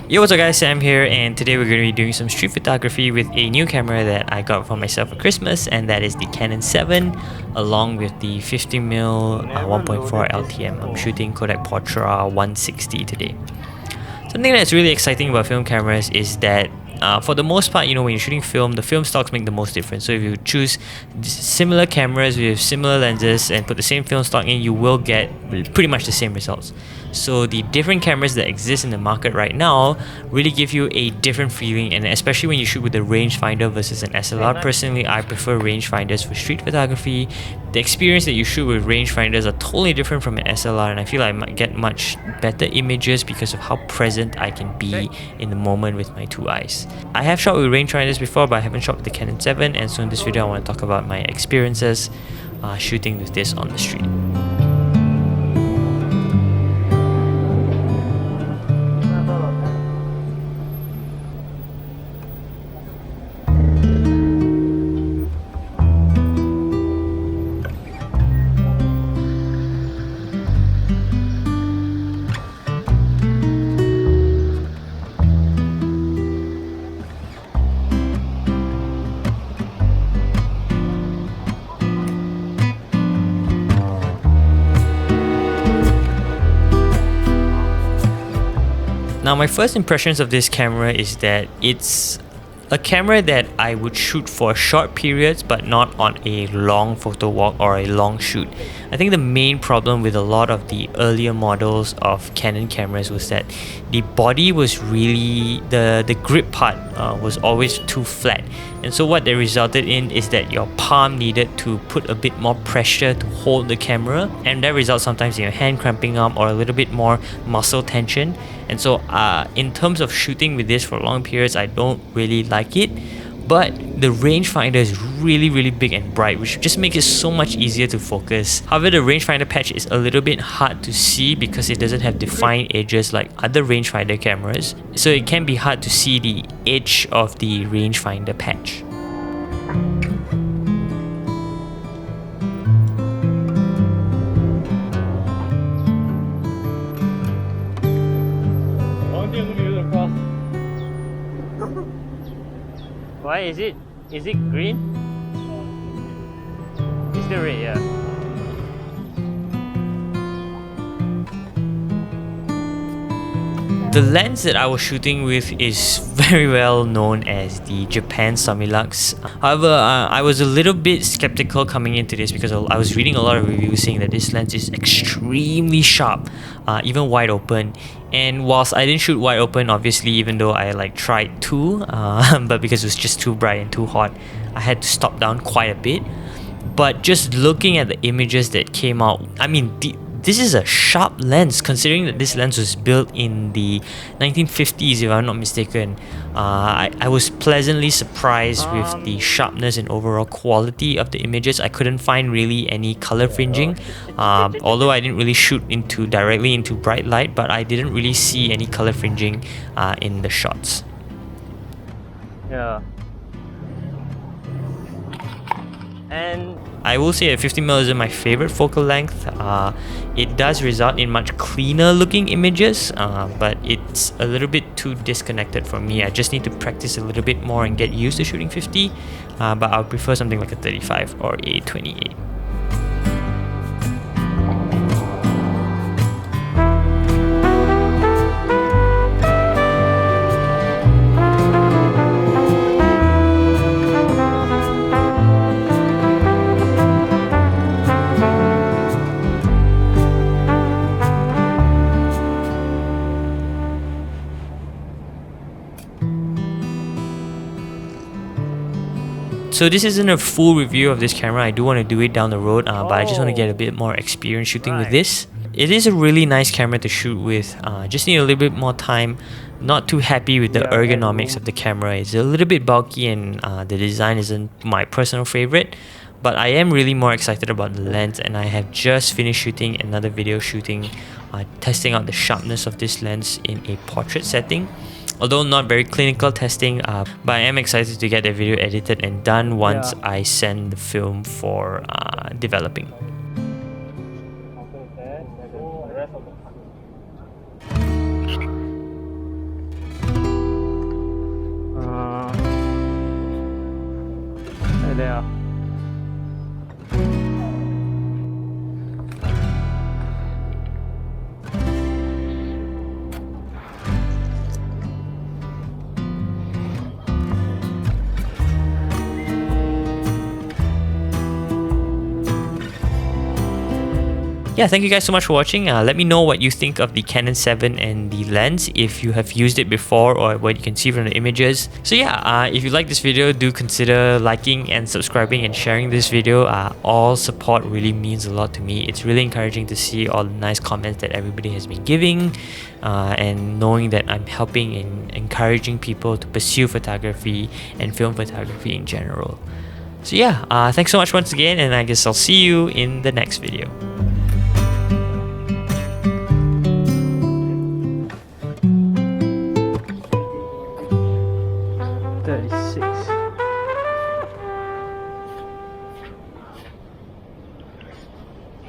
Yo, what's up guys, Sam here, and today we're going to be doing some street photography with a new camera that I got for myself for Christmas, and that is the Canon 7 along with the 50mm 1.4 LTM. I'm shooting Kodak Portra 160 today. Something that's really exciting about film cameras is that for the most part, when you're shooting film, the film stocks make the most difference. So if you choose similar cameras with similar lenses and put the same film stock in, you will get pretty much the same results. So the different cameras that exist in the market right now really give you a different feeling, and especially when you shoot with a rangefinder versus an SLR. Personally, I prefer rangefinders for street photography. The experience that you shoot with rangefinders are totally different from an SLR, and I feel I might get much better images because of how present I can be in the moment with my two eyes. I have shot with rangefinders before, but I haven't shot with the Canon 7, and so in this video I want to talk about my experiences shooting with this on the street. Now, my first impressions of this camera is that it's a camera that I would shoot for short periods, but not on a long photo walk or a long shoot. I think the main problem with a lot of the earlier models of Canon cameras was that the body was really, the grip part was always too flat. And so what that resulted in is that your palm needed to put a bit more pressure to hold the camera, and that results sometimes in your hand cramping up or a little bit more muscle tension. And so in terms of shooting with this for long periods, I don't really like it. But the rangefinder is really big and bright, which just makes it so much easier to focus. However, the rangefinder patch is a little bit hard to see because it doesn't have defined edges like other rangefinder cameras. So it can be hard to see the edge of the rangefinder patch. Why is it green? It's still red, yeah. The lens that I was shooting with is very well known as the Japan Samilux. However, I was a little bit skeptical coming into this because I was reading a lot of reviews saying that this lens is extremely sharp, even wide open. And whilst I didn't shoot wide open, obviously, even though I tried to, but because it was just too bright and too hot, I had to stop down quite a bit. But just looking at the images that came out, I mean, this is a sharp lens, considering that this lens was built in the 1950s, if I'm not mistaken. I was pleasantly surprised with the sharpness and overall quality of the images. I couldn't find really any color fringing, although I didn't really shoot directly into bright light, but I didn't really see any color fringing in the shots. Yeah. And I will say that 50mm isn't my favorite focal length. It does result in much cleaner looking images, but it's a little bit too disconnected for me. I just need to practice a little bit more and get used to shooting 50, but I would prefer something like a 35 or a 28. So this isn't a full review of this camera. I do want to do it down the road, but I just want to get a bit more experience shooting with this. It is a really nice camera to shoot with. Just need a little bit more time. Not too happy with the ergonomics of the camera. It's a little bit bulky, and the design isn't my personal favorite. But I am really more excited about the lens, and I have just finished shooting another video testing out the sharpness of this lens in a portrait setting. Although not very clinical testing, but I am excited to get the video edited and done once I send the film for developing. yeah, thank you guys so much for watching. Let me know what you think of the Canon 7 and the lens, if you have used it before or what you can see from the images. So yeah, if you like this video, do consider liking and subscribing and sharing this video. All support really means a lot to me. It's really encouraging to see all the nice comments that everybody has been giving, and knowing that I'm helping and encouraging people to pursue photography and film photography in general. So yeah, thanks so much once again, and I guess I'll see you in the next video. $36.